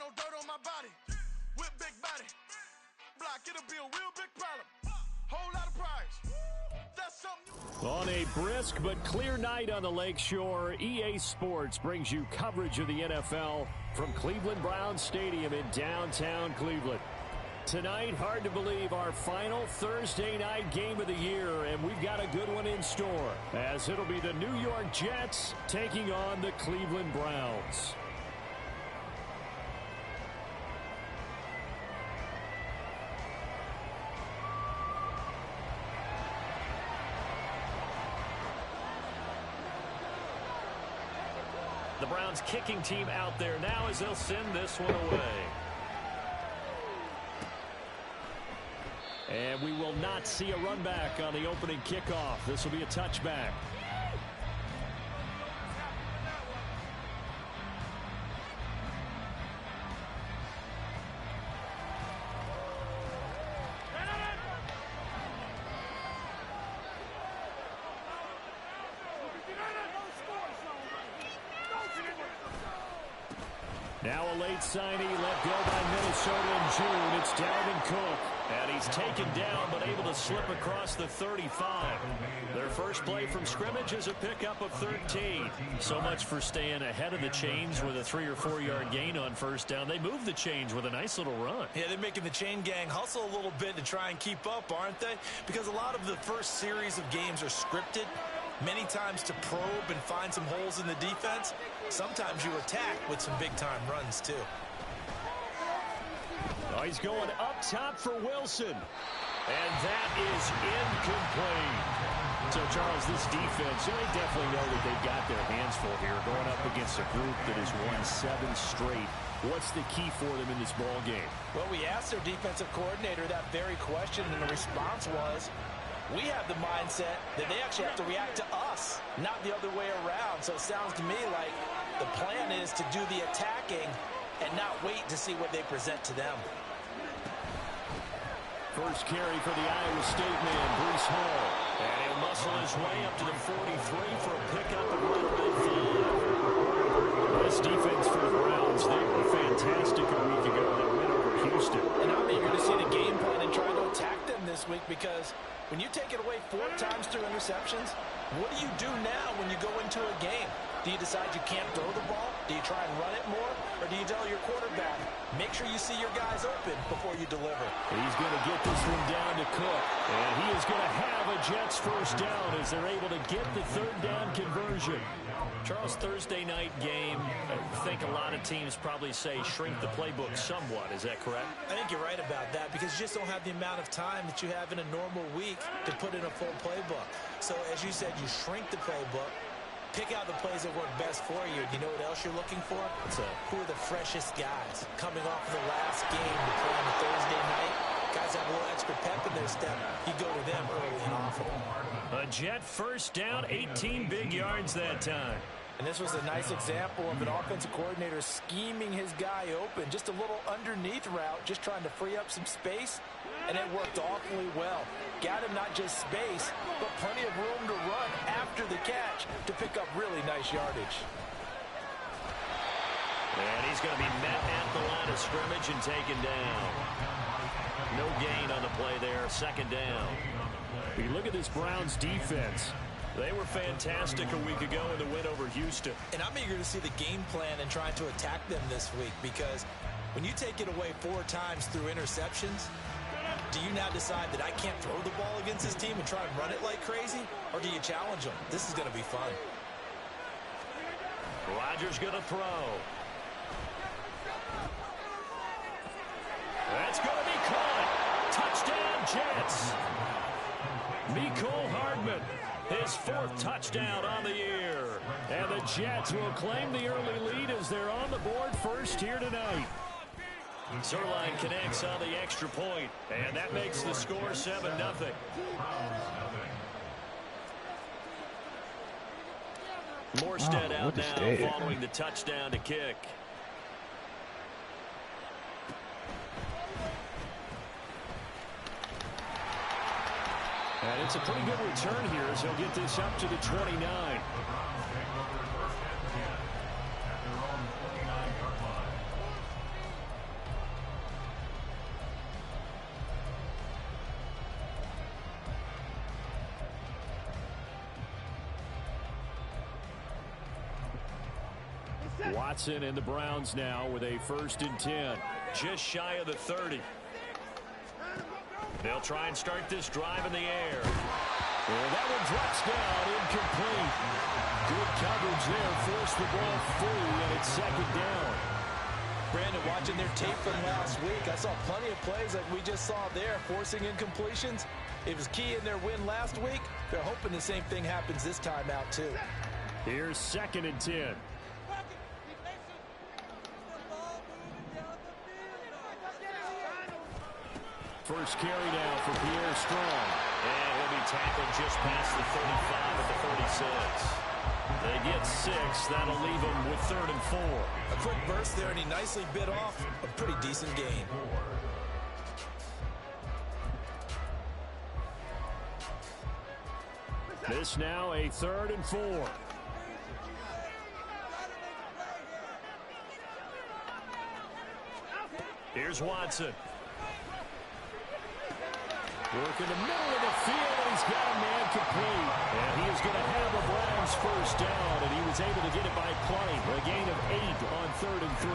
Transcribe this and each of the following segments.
no dirt on my body. With big body. Block, it'll be a real big problem. Whole lot of prize. That's something. On a brisk but clear night on the Lakeshore, EA Sports brings you coverage of the NFL from Cleveland Browns Stadium in downtown Cleveland. Tonight, hard to believe, our final Thursday night game of the year, and we've got a good one in store, as it'll be the New York Jets taking on the Cleveland Browns. The Browns kicking team out there now as they'll send this one away. And we will not see a run back on the opening kickoff. This will be a touchback. Now a late signee let go by Minnesota in June. It's Dalvin Cook. And he's taken down but able to slip across the 35. Their first play from scrimmage is a pickup of 13. So much for staying ahead of the chains with a 3 or 4 yard gain on first down. They moved the chains with a nice little run. Yeah, they're making the chain gang hustle a little bit to try and keep up, aren't they? Because a lot of the first series of games are scripted. Many times to probe and find some holes in the defense. Sometimes you attack with some big-time runs, too. Oh, he's going up top for Wilson. And that is incomplete. So, Charles, this defense, they definitely know that they've got their hands full here, going up against a group that has won 7 straight. What's the key for them in this ball game? Well, we asked their defensive coordinator that very question, and the response was, we have the mindset that they actually have to react to us, not the other way around. So it sounds to me like the plan is to do the attacking and not wait to see what they present to them. First carry for the Iowa State man, Breece Hall. And he'll muscle his way up to the 43 for a pickup of right midfield. This defense for the Browns, they were fantastic a week ago. They win over Houston. And I'm eager to see the game plan and try to attack them this week, because when you take it away 4 times through interceptions, what do you do now when you go into a game? Do you decide you can't throw the ball? Do you try and run it more? Or do you tell your quarterback, make sure you see your guys open before you deliver? He's going to get this one down to Cook. And he is going to have a Jets first down as they're able to get the third down conversion. Charles, Thursday night game, I think a lot of teams probably say shrink the playbook somewhat. Is that correct? I think you're right about that, because you just don't have the amount of time that you have in a normal week to put in a full playbook. So as you said, you shrink the playbook, pick out the plays that work best for you. You know what else you're looking for? Who are the freshest guys coming off of the last game to play on a Thursday night? Guys have a little extra pep in their step. You go to them early and often. A Jet first down, 18 big yards that time. And this was a nice example of an offensive coordinator scheming his guy open. Just a little underneath route, just trying to free up some space. And it worked awfully well. Got him not just space, but plenty of room to run after the catch to pick up really nice yardage. And he's going to be met at the line of scrimmage and taken down. No gain on the play there, second down. You look at this Browns defense. They were fantastic a week ago in the win over Houston. And I'm eager to see the game plan and trying to attack them this week, because when you take it away 4 times through interceptions, do you now decide that I can't throw the ball against this team and try and run it like crazy? Or do you challenge them? This is going to be fun. Rodgers going to throw. That's going to be caught. Touchdown, Jets. Mecole Hardman, his 4th touchdown on the year. And the Jets will claim the early lead as they're on the board first here tonight. Zuerlein connects on the extra point, and that makes the score 7-0. Morstead out now following the touchdown to kick. And it's a pretty good return here as he'll get this up to the 29. Watson and the Browns now with a 1st and 10. Just shy of the 30. They'll try and start this drive in the air. And that one drops down, incomplete. Good coverage there, forced the ball free, and it's 2nd down. Brandon, watching their tape from last week, I saw plenty of plays like we just saw there, forcing incompletions. It was key in their win last week. They're hoping the same thing happens this time out, too. Here's 2nd and 10. First carry now for Pierre Strong. And he'll be tackled just past the 35 at the 36. They get 6. That'll leave them with 3rd and 4. A quick burst there, and he nicely bit off a pretty decent gain. This now a 3rd and 4. Here's Watson. Work in the middle of the field, and he's got a man complete. And he is going to have the Browns 1st down, and he was able to get it by play. A gain of 8 on 3rd and 3.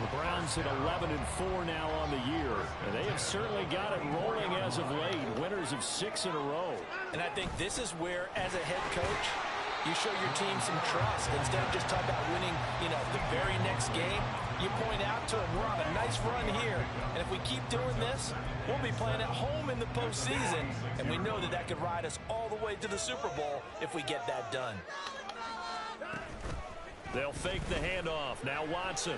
The Browns at 11 and 4 now on the year, and they have certainly got it rolling as of late. Winners of 6 in a row. And I think this is where, as a head coach, you show your team some trust. Instead of just talking about winning, the very next game, you point out to them, we're on a nice run here, and if we keep doing this, we'll be playing at home in the postseason, and we know that could ride us all the way to the Super Bowl if we get that done. They'll fake the handoff. Now Watson.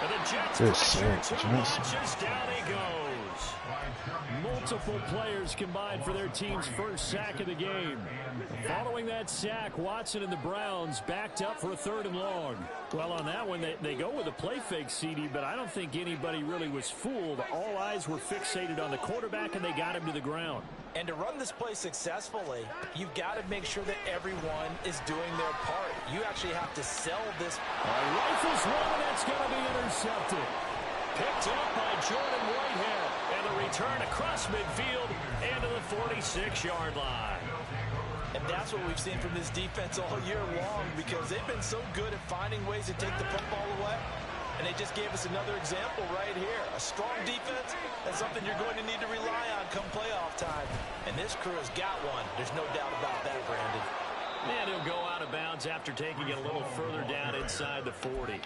And the Jets pressure 2 notches. Down he goes. Multiple players combined for their team's 1st sack of the game. Following that sack, Watson and the Browns backed up for a 3rd and long. Well, on that one, they go with a play fake, CD, but I don't think anybody really was fooled. All eyes were fixated on the quarterback, and they got him to the ground. And to run this play successfully, you've got to make sure that everyone is doing their part. You actually have to sell this. Rifles one, and that's going to be intercepted. Picked up by Jordan Whitehead. And the return across midfield and to the 46-yard line. And that's what we've seen from this defense all year long, because they've been so good at finding ways to take the football away. And they just gave us another example right here. A strong defense, that's something you're going to need to rely on come playoff time. And this crew has got one. There's no doubt about that, Brandon. And he'll go out of bounds after taking it a little further down inside the 40.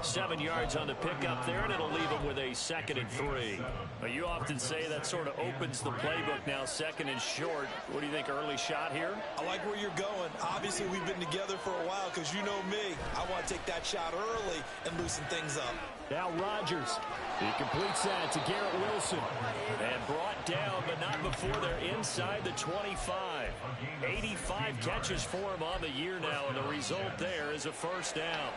7 yards on the pickup there, and it'll leave him with a 2nd and 3. But you often say that sort of opens the playbook now, 2nd and short. What do you think, early shot here? I like where you're going. Obviously, we've been together for a while because you know me. I want to take that shot early and loosen things up. Now Rodgers. He completes that to Garrett Wilson. And brought down, but not before they're inside the 25. 85 catches for him on the year now, and the result there is a 1st down.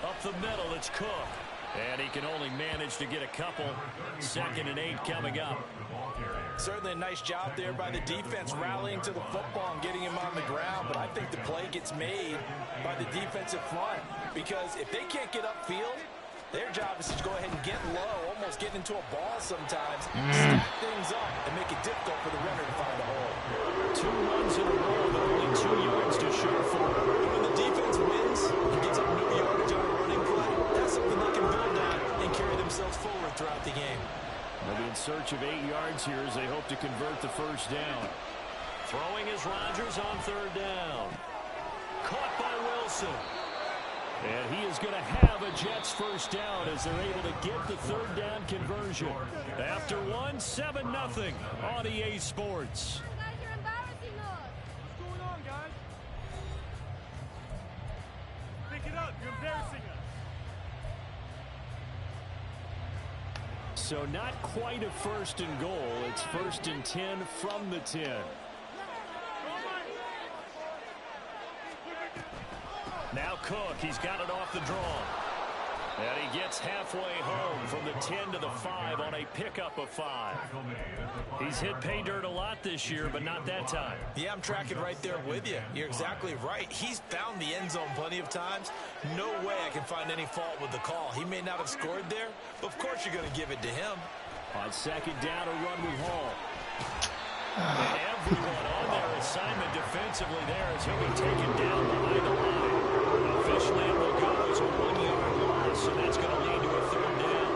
Up the middle, it's Cook. And he can only manage to get a couple. 2nd and 8 coming up. Certainly a nice job there by the defense rallying to the football and getting him on the ground. But I think the play gets made by the defensive front, because if they can't get upfield, their job is to go ahead and get low, almost get into a ball sometimes, stack things up, and make it difficult for the runner to find a hole. 2 runs in a row, but only 2 yards to show for it. When the defense wins and gives up no yardage on a running play, that's something they can build on and carry themselves forward throughout the game. They'll be in search of 8 yards here as they hope to convert the 1st down. Throwing is Rodgers on 3rd down. Caught by Wilson. And he is going to have a Jets 1st down as they're able to get the 3rd down conversion. After 1, 7-0 on EA Sports. You're embarrassing us. What's going on, guys? Pick it up. You're embarrassing us. So not quite a 1st and goal. It's 1st and 10 from the 10. Now Cook, he's got it off the draw. And he gets halfway home from the 10 to the 5 on a pickup of 5. He's hit pay dirt a lot this year, but not that time. Yeah, I'm tracking right there with you. You're exactly right. He's found the end zone plenty of times. No way I can find any fault with the call. He may not have scored there, but of course you're going to give it to him. On second down, a run with Hall. And everyone on their assignment defensively there as he'll be taken down behind the line. Officially, it will go as a 1-yard loss, and that's going to lead to a 3rd down.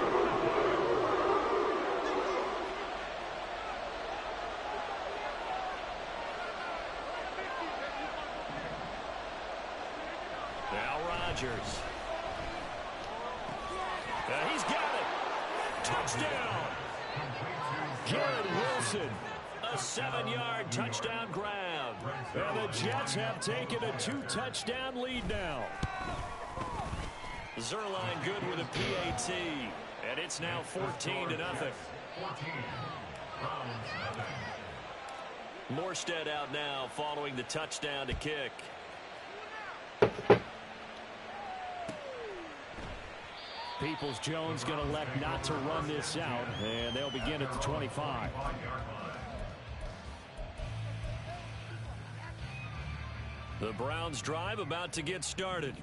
Now Rodgers. He's got it. Touchdown. Garrett Wilson. A 7-yard touchdown grab. And the Jets have taken a 2-touchdown lead now. Zuerlein good with a PAT. And it's now 14-0. Morstead out now following the touchdown to kick. Peoples-Jones going to elect not to run this out, and they'll begin at the 25. The Browns drive about to get started.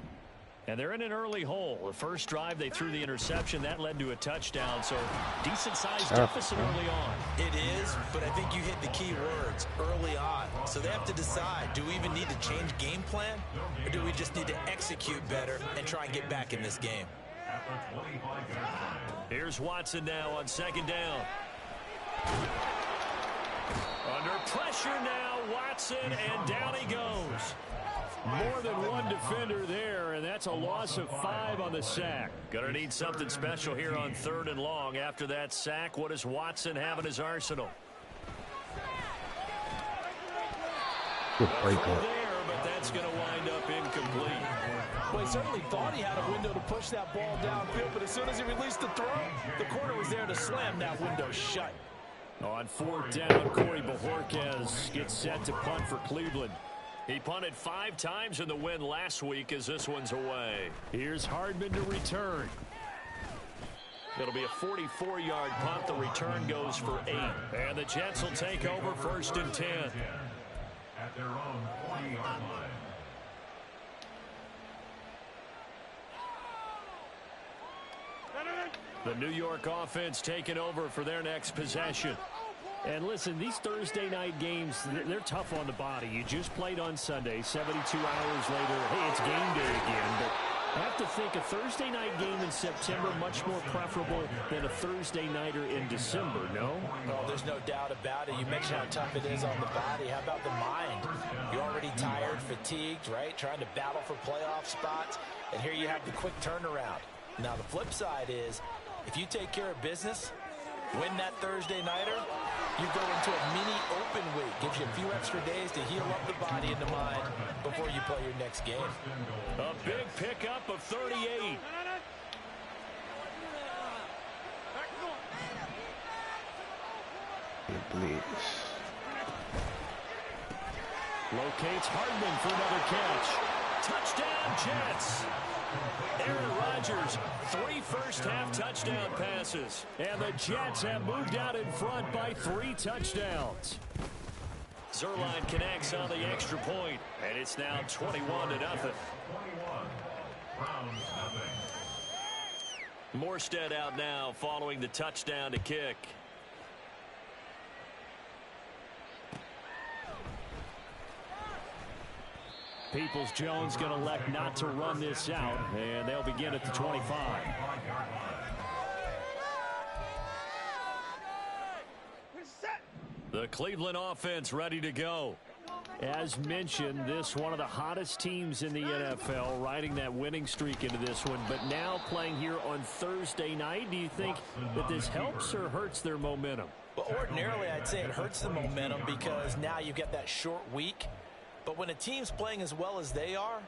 And they're in an early hole. The first drive, they threw the interception. That led to a touchdown, so decent-sized deficit early on. It is, but I think you hit the key words, early on. So they have to decide, do we even need to change game plan, or do we just need to execute better and try and get back in this game? Here's Watson now on second down. Under pressure now, Watson, and down he goes. More than one defender there, and that's a loss of 5 on the sack. Gonna need something special here on 3rd and long. After that sack, what does Watson have in his arsenal? Good play call. There, but that's gonna wind up incomplete. Well, he certainly thought he had a window to push that ball downfield, but as soon as he released the throw, the corner was there to slam that window shut. On 4th down, Corey Bojorquez gets set to punt for Cleveland. He punted 5 times in the win last week as this one's away. Here's Hardman to return. It'll be a 44-yard punt. The return goes for 8. And the Jets will take over 1st and 10. At their own 40-yard line. The New York offense taking over for their next possession. And listen, these Thursday night games, they're tough on the body. You just played on Sunday, 72 hours later, hey, it's game day again. But I have to think a Thursday night game in September much more preferable than a Thursday nighter in December, no? Oh, there's no doubt about it. You mentioned how tough it is on the body. How about the mind? You're already tired, fatigued, right? Trying to battle for playoff spots. And here you have the quick turnaround. Now, the flip side is, if you take care of business, win that Thursday nighter, you go into a mini open week. Gives you a few extra days to heal up the body and the mind before you play your next game. A big pickup of 38. Please. Locates Hardman for another catch. Touchdown, Jets. Aaron Rodgers, 3 first-half touchdown passes. And the Jets have moved out in front by 3 touchdowns. Zuerlein connects on the extra point, and it's now 21-0. Morstead out now following the touchdown to kick. Peoples-Jones going to elect not to run this out, and they'll begin at the 25. The Cleveland offense ready to go. As mentioned, this one of the hottest teams in the NFL, riding that winning streak into this one, but now playing here on Thursday night. Do you think that this helps or hurts their momentum? Well, ordinarily, I'd say it hurts the momentum because now you get that short week. But when a team's playing as well as they are,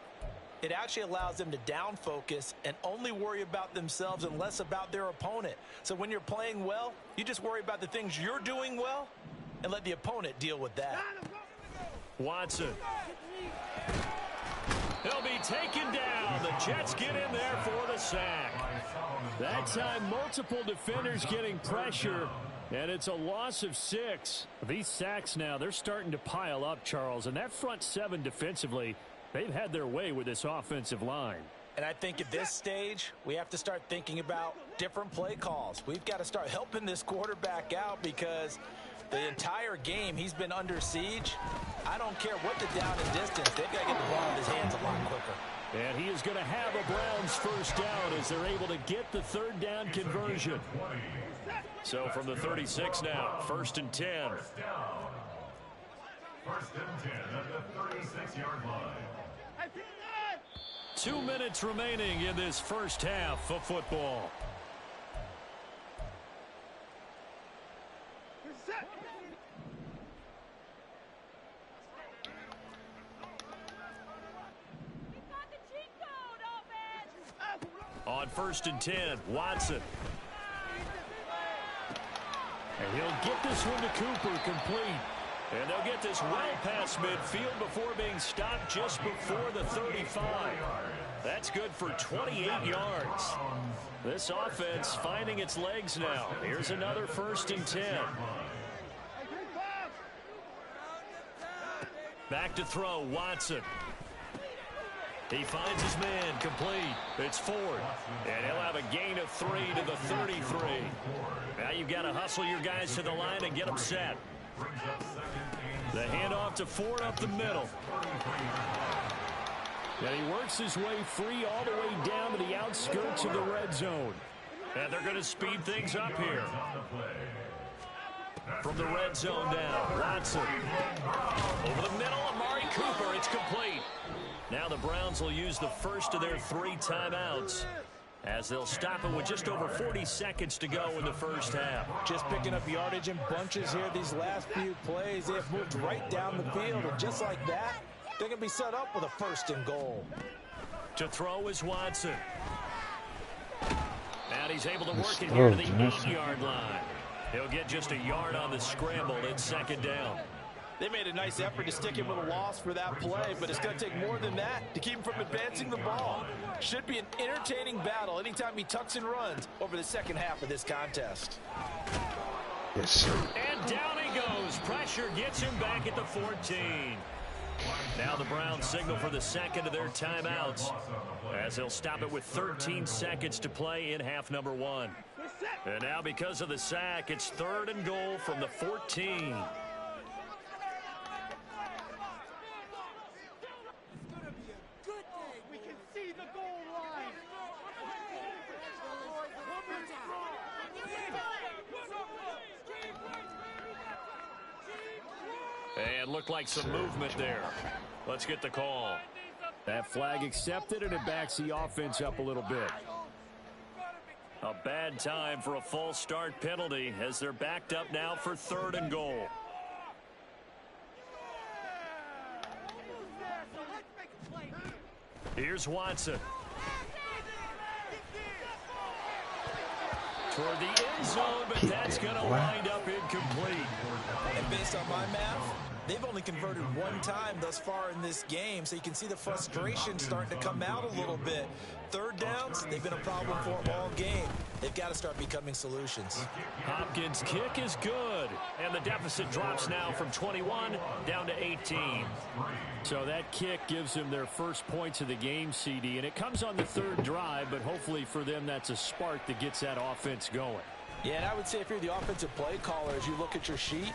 it actually allows them to down focus and only worry about themselves and less about their opponent. So when you're playing well, you just worry about the things you're doing well and let the opponent deal with that. Watson. He'll be taken down. The Jets get in there for the sack. That time, multiple defenders getting pressure. And it's a loss of 6. These sacks now, they're starting to pile up, Charles. And that front 7 defensively, they've had their way with this offensive line. And I think at this stage, we have to start thinking about different play calls. We've got to start helping this quarterback out because the entire game he's been under siege. I don't care what the down and distance. They've got to get the ball in his hands a lot quicker. And he is going to have a Browns first down as they're able to get the third down conversion. So from the 36 now, 1st and 10. 1st and 10 at the 36-yard line. 2 minutes remaining in this first half of football. On 1st and 10, Watson. And he'll get this one to Cooper, complete. And they'll get this well past midfield before being stopped just before the 35. That's good for 28 yards. This offense finding its legs now. Here's another 1st and 10. Back to throw, Watson. He finds his man, complete. It's Ford, and he'll have a gain of 3 to the 33. Now you've got to hustle your guys to the line and get them set. The handoff to Ford up the middle. And he works his way free all the way down to the outskirts of the red zone. And they're going to speed things up here. From the red zone now, Watson. Over the middle, Amari Cooper, it's complete. Now the Browns will use the first of their 3 timeouts as they'll stop it with just over 40 seconds to go in the first half. Just picking up yardage in bunches here these last few plays. They have moved right down the field, and just like that, they're going to be set up with a 1st and goal. To throw is Watson. And he's able to work it here to the 8-yard line. He'll get just a yard on the scramble. It's 2nd down. They made a nice effort to stick him with a loss for that play, but it's going to take more than that to keep him from advancing the ball. Should be an entertaining battle anytime he tucks and runs over the second half of this contest. Yes, sir. And down he goes. Pressure gets him back at the 14. Now the Browns signal for the second of their timeouts as they'll stop it with 13 seconds to play in half number 1. And now because of the sack, it's 3rd and goal from the 14. And looked like some movement there. Let's get the call. That flag accepted, and it backs the offense up a little bit. A bad time for a false start penalty as they're backed up now for 3rd and goal. Here's Watson. Toward the end zone, but that's going to wind up incomplete. And based on my math, they've only converted 1 time thus far in this game, so you can see the frustration starting to come out a little bit. 3rd downs, they've been a problem for them all game. They've got to start becoming solutions. Hopkins' kick is good, and the deficit drops now from 21 down to 18. So that kick gives them their first points of the game, CD, and it comes on the 3rd drive, but hopefully for them that's a spark that gets that offense going. Yeah, and I would say if you're the offensive play caller, as you look at your sheet,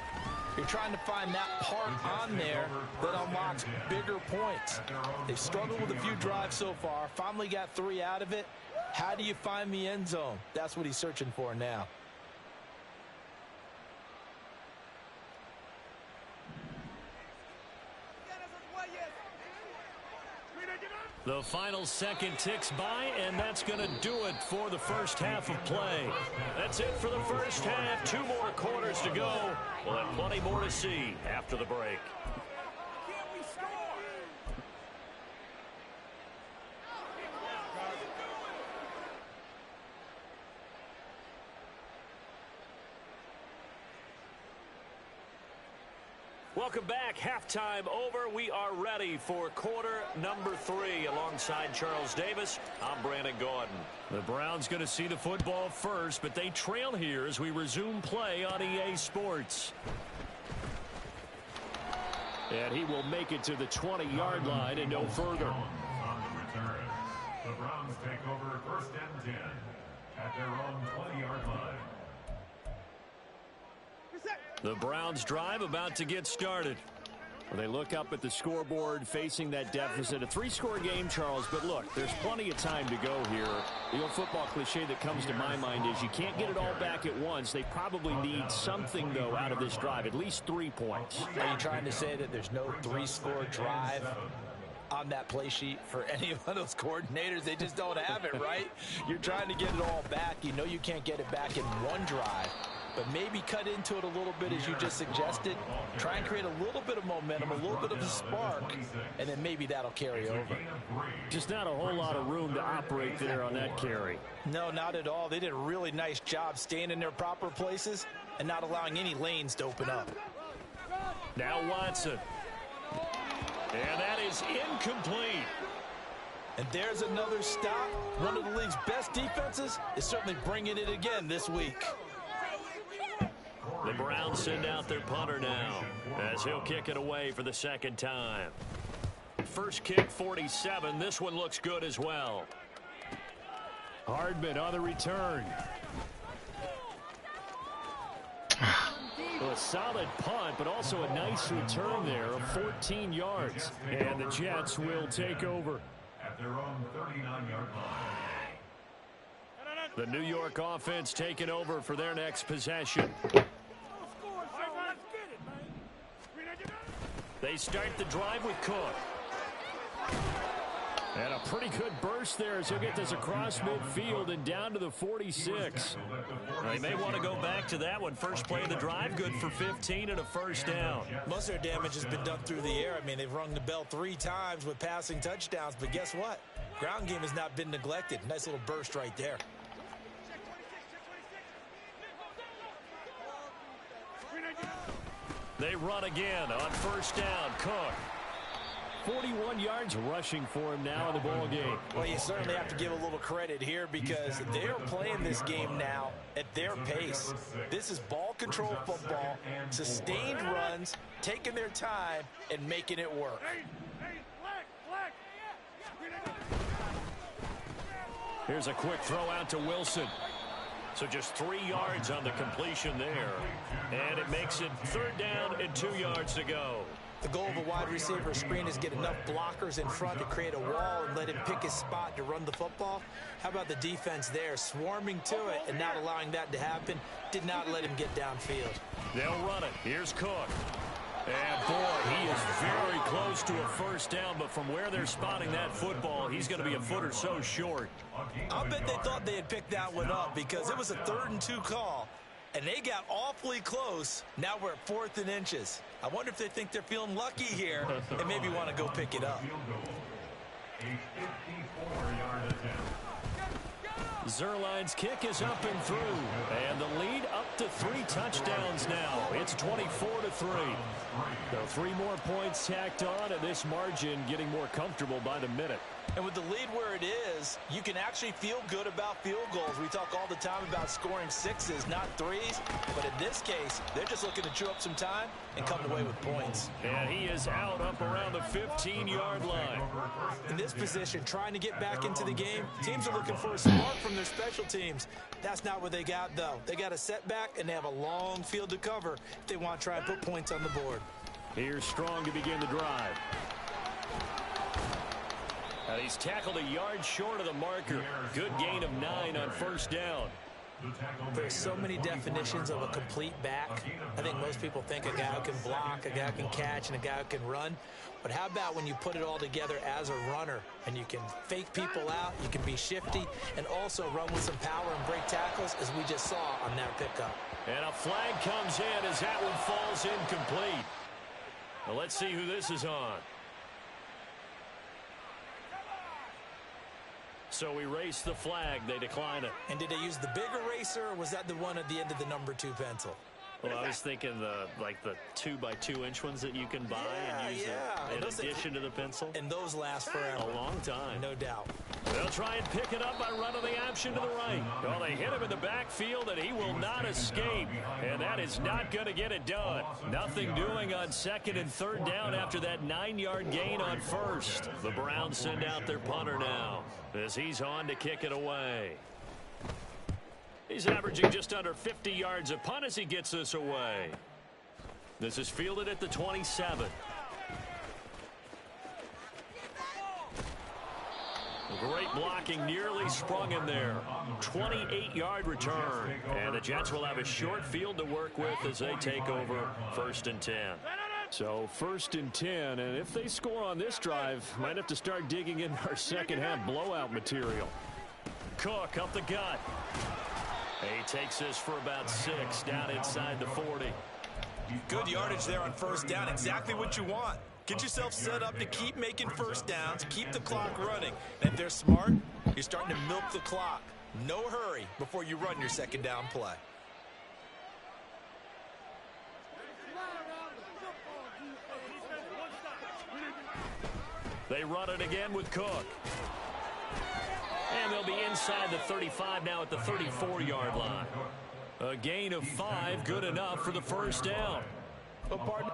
you're trying to find that part on there that unlocks bigger points. They've struggled with a few drives so far, finally got 3 out of it. How do you find the end zone? That's what he's searching for now. The final second ticks by, and that's going to do it for the first half of play. That's it for the first half. 2 more quarters to go. We'll have plenty more to see after the break. Welcome back. Halftime over. We are ready for quarter number 3. Alongside Charles Davis, I'm Brandon Gaudin. The Browns going to see the football first, but they trail here as we resume play on EA Sports. And he will make it to the 20-yard line and no further. On the return, the Browns The Browns drive about to get started. They look up at the scoreboard facing that deficit. A 3-score game, Charles, but look, there's plenty of time to go here. The old football cliche that comes to my mind is you can't get it all back at once. They probably need something, though, out of this drive, at least 3 points. Are you trying to say that there's no 3-score drive on that play sheet for any of those coordinators? They just don't have it, right? You're trying to get it all back. You know you can't get it back in one drive. But maybe cut into it a little bit, as you just suggested. Try and create a little bit of momentum, a little bit of a spark, and then maybe that'll carry over. Just not a whole lot of room to operate there on that carry. No, not at all. They did a really nice job staying in their proper places and not allowing any lanes to open up. Now Watson. And that is incomplete. And there's another stop. One of the league's best defenses is certainly bringing it again this week. The Browns send out their punter now as he'll kick it away for the second time. First kick, 47. This one looks good as well. Hardman on the return. Well, a solid punt, but also a nice return there of 14 yards. And the Jets will take over. At their own 39-yard line. The New York offense taking over for their next possession. They start the drive with Cook. And a pretty good burst there as he'll get this across midfield and down to the 46. They may want to go back to that one. First play of the drive, good for 15 and a first down. Most of their damage has been done through the air. I mean, they've rung the bell 3 times with passing touchdowns, but guess what? Ground game has not been neglected. Nice little burst right there. They run again on first down. Cook. 41 yards rushing for him now in the ball game. Well, you certainly have to give a little credit here because they're playing this game now at their pace. This is ball control football, sustained runs, taking their time, and making it work. Here's a quick throw out to Wilson. So just 3 yards on the completion there. And it makes it third down and 2 yards to go. The goal of a wide receiver screen is get enough blockers in front to create a wall and let him pick his spot to run the football. How about the defense there, swarming to it and not allowing that to happen? Did not let him get downfield. They'll run it. Here's Cook. And, boy, he is very close to a first down, but from where they're spotting that football, he's going to be a foot or so short. I'll bet they thought they had picked that one up because it was a 3rd and 2 call, and they got awfully close. Now we're at 4th and inches. I wonder if they think they're feeling lucky here and maybe want to go pick it up. Zuerlein's kick is up and through, and the lead up to 3 touchdowns now. It's 24-3. So 3 more points tacked on, and this margin getting more comfortable by the minute. And with the lead where it is, you can actually feel good about field goals. We talk all the time about scoring 6s, not 3s. But in this case, they're just looking to chew up some time and come away with points. And he is out up around the 15-yard line. In this position, trying to get back into the game, teams are looking for a spark from their special teams. That's not what they got, though. They got a setback, and they have a long field to cover if they want to try and put points on the board. Here's Strong to begin the drive. And he's tackled a yard short of the marker. Good gain of 9 on first down. There's so many definitions of a complete back. I think most people think a guy who can block, a guy who can catch, and a guy who can run. But how about when you put it all together as a runner and you can fake people out, you can be shifty, and also run with some power and break tackles, as we just saw on that pickup. And a flag comes in as that one falls incomplete. Well, let's see who this is on. So we race the flag. They decline it. And did they use the big eraser, or was that the one at the end of the number 2 pencil? Well, I was thinking the 2x2-inch ones that you can buy and use in addition to the pencil. And those last forever. A long time. No doubt. They'll try and pick it up by running the option to the right. Well, they hit him in the backfield, and he will not escape. And that is not going to get it done. Nothing doing on 2nd and 3rd down after that 9-yard gain on first. The Browns send out their punter now as he's on to kick it away. He's averaging just under 50 yards a punt as he gets this away. This is fielded at the 27. Great blocking, nearly sprung in there. 28-yard return. And the Jets will have a short field to work with as they take over 1st and 10. So 1st and 10, and if they score on this drive, might have to start digging in our second half blowout material. Cook up the gut. He takes this for about 6 down inside the 40. Good yardage there on 1st down. Exactly what you want. Get yourself set up to keep making 1st downs, keep the clock running. And if they're smart, you're starting to milk the clock. No hurry before you run your 2nd down play. They run it again with Cook. And they'll be inside the 35 now at the 34-yard line. A gain of 5, good enough for the 1st down. Oh, pardon.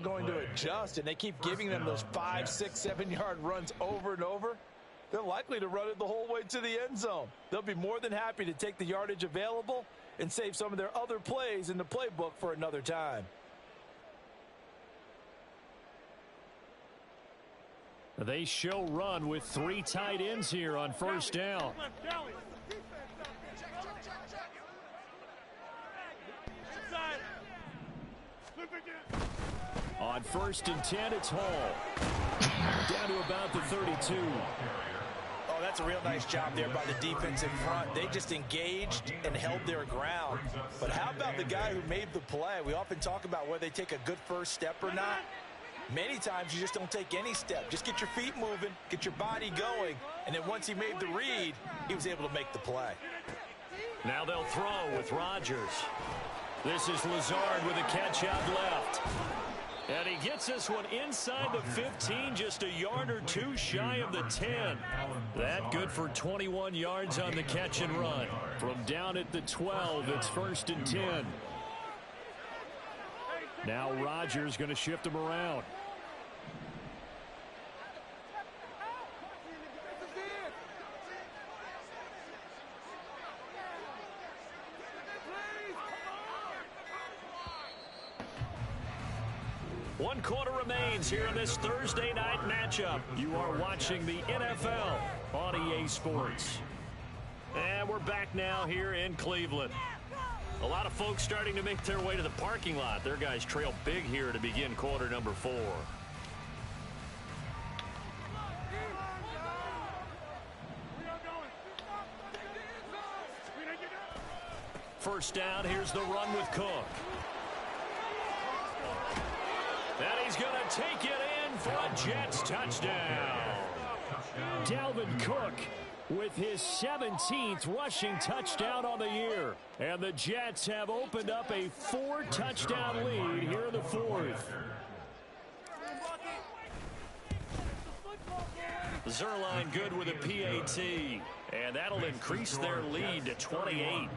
Going to adjust, and they keep giving them those 5, 6, 7-yard runs over and over. They're likely to run it the whole way to the end zone. They'll be more than happy to take the yardage available and save some of their other plays in the playbook for another time. They show run with 3 tight ends here on 1st down. On 1st and 10, it's Hall. Down to about the 32. Oh, that's a real nice job there by the defensive front. They just engaged and held their ground. But how about the guy who made the play? We often talk about whether they take a good first step or not. Many times you just don't take any step. Just get your feet moving, get your body going, and then once he made the read, he was able to make the play. Now they'll throw with Rodgers. This is Lazard with a catch out left. And he gets this one inside the 15, just a yard or 2 shy of the 10. That good for 21 yards on the catch and run. From down at the 12, it's 1st and 10. Now Rodgers going to shift him around. One quarter remains here in this Thursday night matchup. You are watching the NFL on EA Sports. And we're back now here in Cleveland. A lot of folks starting to make their way to the parking lot. Their guys trail big here to begin quarter number 4. First down, here's the run with Cook. And he's going to take it in for a Jets touchdown. Dalvin Cook with his 17th rushing touchdown on the year. And the Jets have opened up a 4-touchdown lead here in the 4th. Zuerlein good with a PAT. And that'll increase their lead to 28.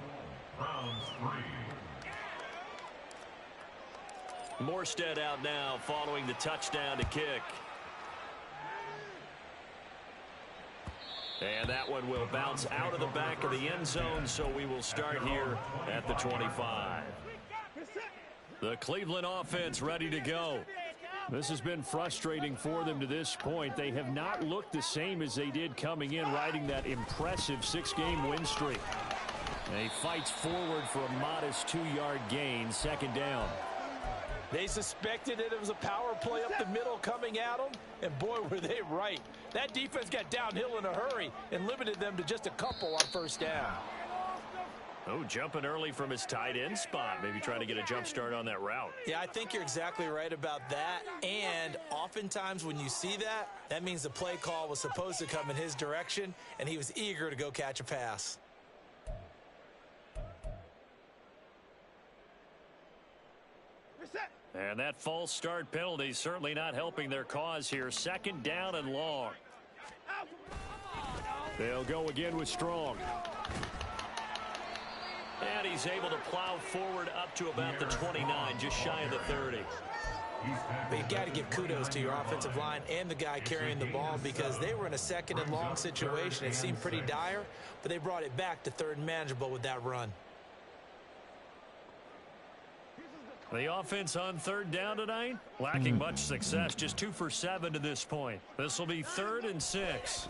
Morstead out now following the touchdown to kick. And that one will bounce out of the back of the end zone, so we will start here at the 25. The Cleveland offense ready to go. This has been frustrating for them to this point. They have not looked the same as they did coming in, riding that impressive 6-game win streak. And he fights forward for a modest 2-yard gain, second down. They suspected that it was a power play up the middle coming at them, and boy, were they right. That defense got downhill in a hurry and limited them to just a couple on first down. Oh, jumping early from his tight end spot. Maybe trying to get a jump start on that route. Yeah, I think you're exactly right about that. And oftentimes when you see that, that means the play call was supposed to come in his direction, and he was eager to go catch a pass. And that false start penalty certainly not helping their cause here. Second down and long. They'll go again with Strong. And he's able to plow forward up to about the 29, just shy of the 30. But you've got to give kudos to your offensive line and the guy carrying the ball, because they were in a second and long situation. It seemed pretty dire, but they brought it back to third and manageable with that run. The offense on third down tonight, lacking much success, just 2 for 7 to this point. This will be 3rd and 6.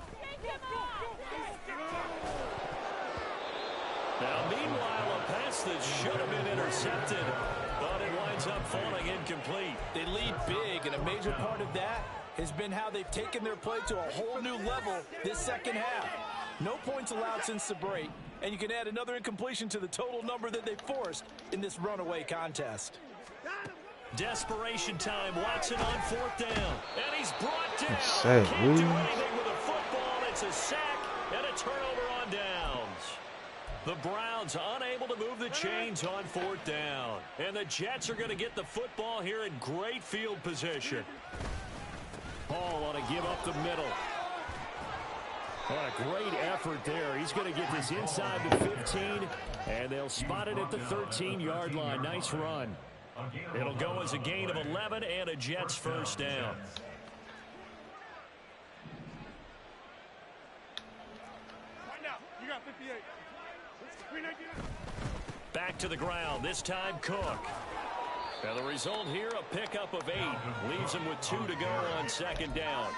Now, meanwhile, a pass that should have been intercepted, but it winds up falling incomplete. They lead big, and a major part of that has been how they've taken their play to a whole new level this second half. No points allowed since the break, and you can add another incompletion to the total number that they forced in this runaway contest. Desperation time. Watson on 4th down, and he's brought down. Sack, Can't do anything with a football. It's a sack and a turnover on downs. The Browns unable to move the chains on 4th down, and the Jets are going to get the football here in great field position. Hall on a give up the middle. What a great effort there. He's going to get this inside the 15, and they'll spot it at the 13-yard line. Nice run. It'll go as a gain of 11 and a Jets first down. Right now, you got 58. Back to the ground, this time Cook. And the result here, a pickup of 8. Leaves him with 2 to go on second down.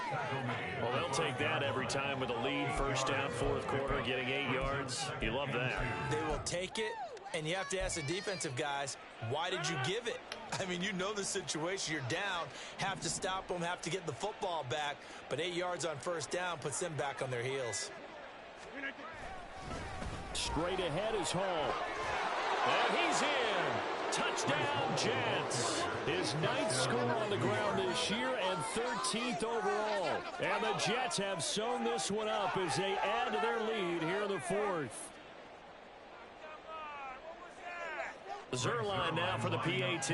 Well, they'll take that every time with a lead. First down, 4th quarter, getting 8 yards. You love that. They will take it, and you have to ask the defensive guys, why did you give it? I mean, you know the situation. You're down, have to stop them, have to get the football back. But 8 yards on first down puts them back on their heels. Straight ahead is Hall. And he's in. Touchdown, Jets. His 9th score on the ground this year and 13th overall. And the Jets have sewn this one up as they add to their lead here in the 4th. Zuerlein now for the PAT.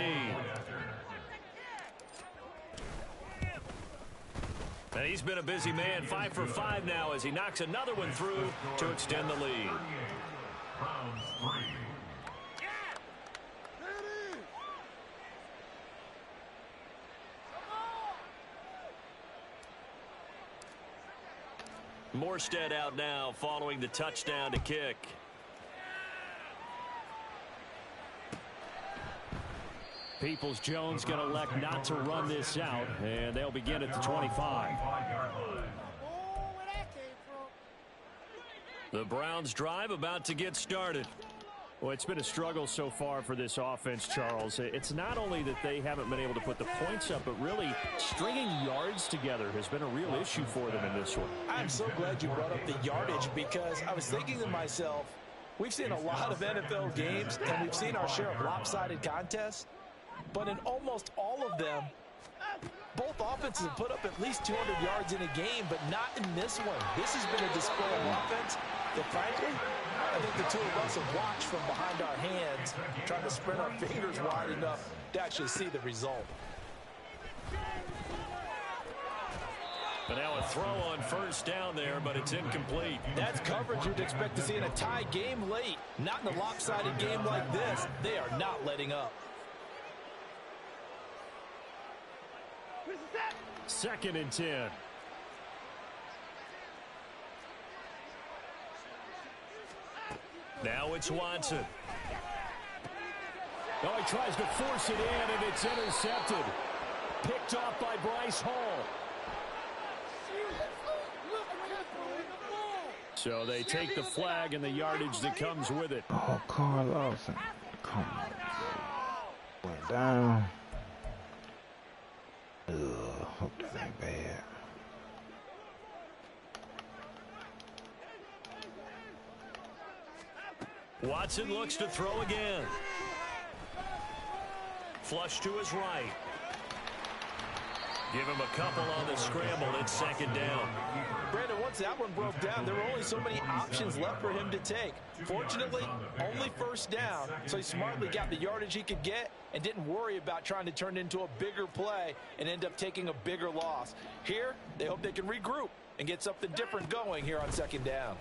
And he's been a busy man, 5 for 5 now as he knocks another one through to extend the lead. Morstead out now following the touchdown to kick. Peoples-Jones going to elect not to run this out, and they'll begin at the 25. The Browns drive about to get started. Well, it's been a struggle so far for this offense, Charles. It's not only that they haven't been able to put the points up, but really stringing yards together has been a real issue for them in this one. I'm so glad you brought up the yardage, because I was thinking to myself, we've seen a lot of NFL games, and we've seen our share of lopsided contests. But in almost all of them, both offenses have put up at least 200 yards in a game, but not in this one. This has been a display of offense that, frankly, I think the two of us have watched from behind our hands, trying to spread our fingers wide enough to actually see the result. But now a throw on first down there, but it's incomplete. That's coverage you'd expect to see in a tie game late. Not in a lopsided game like this. They are not letting up. 2nd and 10. Now it's Watson. Oh, he tries to force it in, and it's intercepted. picked off by Bryce Hall. So they take the flag and the yardage that comes with it. Oh, Carl Lawson. Come on. Went down. Ugh, hope that ain't bad. Watson looks to throw again. Flush to his right. Give him a couple on the scramble. It's second down. Brandon, once that one broke down, there were only so many options left for him to take. Fortunately, only first down, so he smartly got the yardage he could get and didn't worry about trying to turn it into a bigger play and end up taking a bigger loss. Here, they hope they can regroup and get something different going here on second down.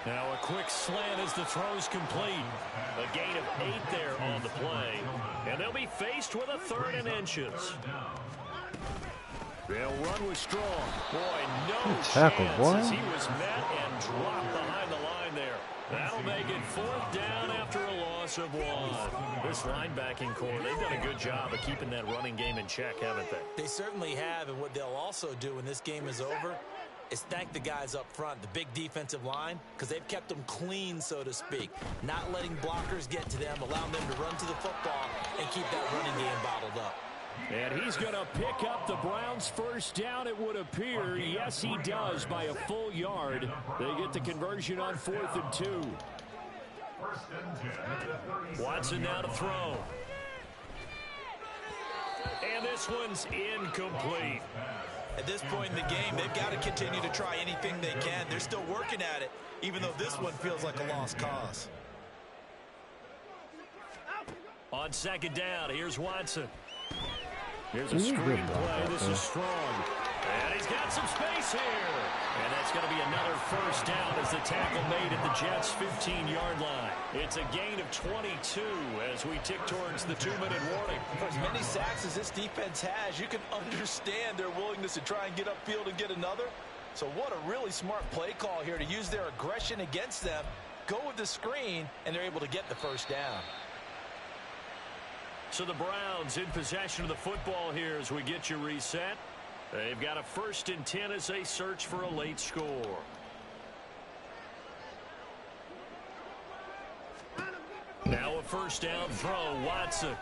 Now a quick slant as the throw's complete. A gain of 8 there on the play. And they'll be faced with a 3rd and inches. They'll run with Strong. Boy, no tackle, chance boy. as he was met and dropped behind the line there. That'll make it 4th down after a loss of 1. This linebacking core, they've done a good job of keeping that running game in check, haven't they? They certainly have, and what they'll also do when this game is over is thank the guys up front, the big defensive line, because they've kept them clean, so to speak. Not letting blockers get to them, allowing them to run to the football and keep that running game bottled up. And he's going to pick up the Browns' first down, it would appear. Yes, he does by a full yard. They get the conversion on 4th and 2. Watson now to throw. And this one's incomplete. At this point in the game, they've got to continue to try anything they can. They're still working at it, even though this one feels like a lost cause. On second down, here's Watson. Here's a screen play. This is Strong. And he's got some space here. And that's going to be another first down as the tackle made at the Jets' 15-yard line. It's a gain of 22 as we tick towards the 2-minute warning. For as many sacks as this defense has, you can understand their willingness to try and get upfield and get another. So what a really smart play call here to use their aggression against them, go with the screen, and they're able to get the first down. So the Browns in possession of the football here as we get you reset. They've got a 1st and 10 as they search for a late score. Now a first down throw, Watson.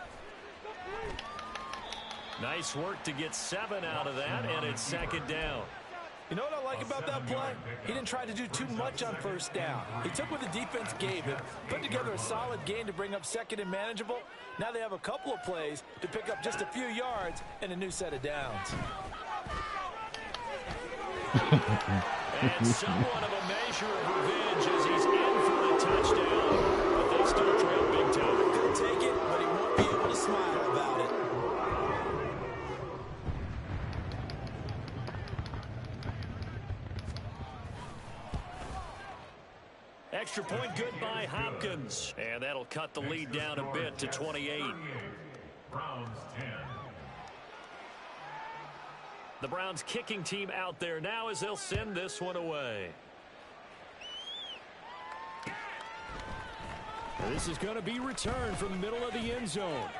Nice work to get 7 out of that, and it's second down. You know what I like about that play? He didn't try to do too much on first down. He took what the defense gave him, put together a solid gain to bring up 2nd and manageable. Now they have a couple of plays to pick up just a few yards and a new set of downs. And somewhat of a measure of revenge as he's in for a touchdown. But they still trail big time. He'll take it, but he won't be able to smile about it. Extra point good by Hopkins. And that'll cut the lead down a bit to 28. Browns 10. The Browns kicking team out there now as they'll send this one away. This is going to be returned from the middle of the end zone.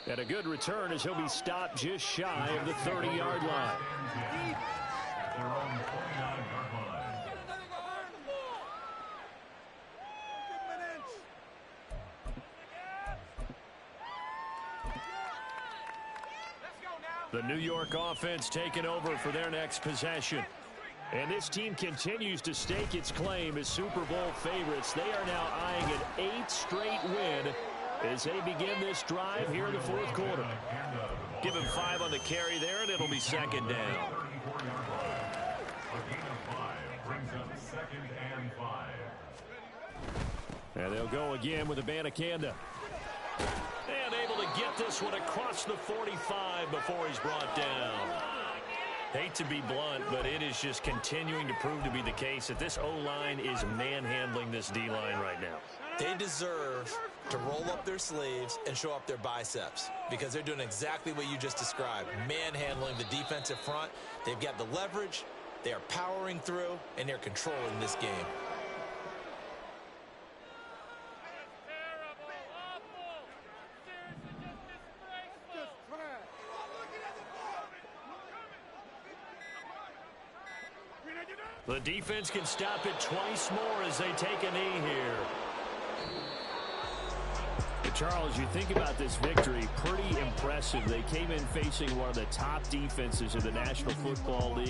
And a good return as he'll be stopped just shy of the 30-yard line. At their own 49-yard line. The New York offense taking over for their next possession. And this team continues to stake its claim as Super Bowl favorites. They are now eyeing an 8th straight win as they begin this drive here in the 4th quarter. Give him 5 on the carry there, and it'll be second down. And they'll go again with Abanikanda. And able to get this one across the 45 before he's brought down. Hate to be blunt, but it is just continuing to prove to be the case that this O-line is manhandling this D-line right now. They deserve to roll up their sleeves and show up their biceps because they're doing exactly what you just described, manhandling the defensive front. They've got the leverage, they are powering through, and they're controlling this game. The defense can stop it twice more as they take a knee here. Charles, you think about this victory, pretty impressive. They came in facing one of the top defenses in the National Football League.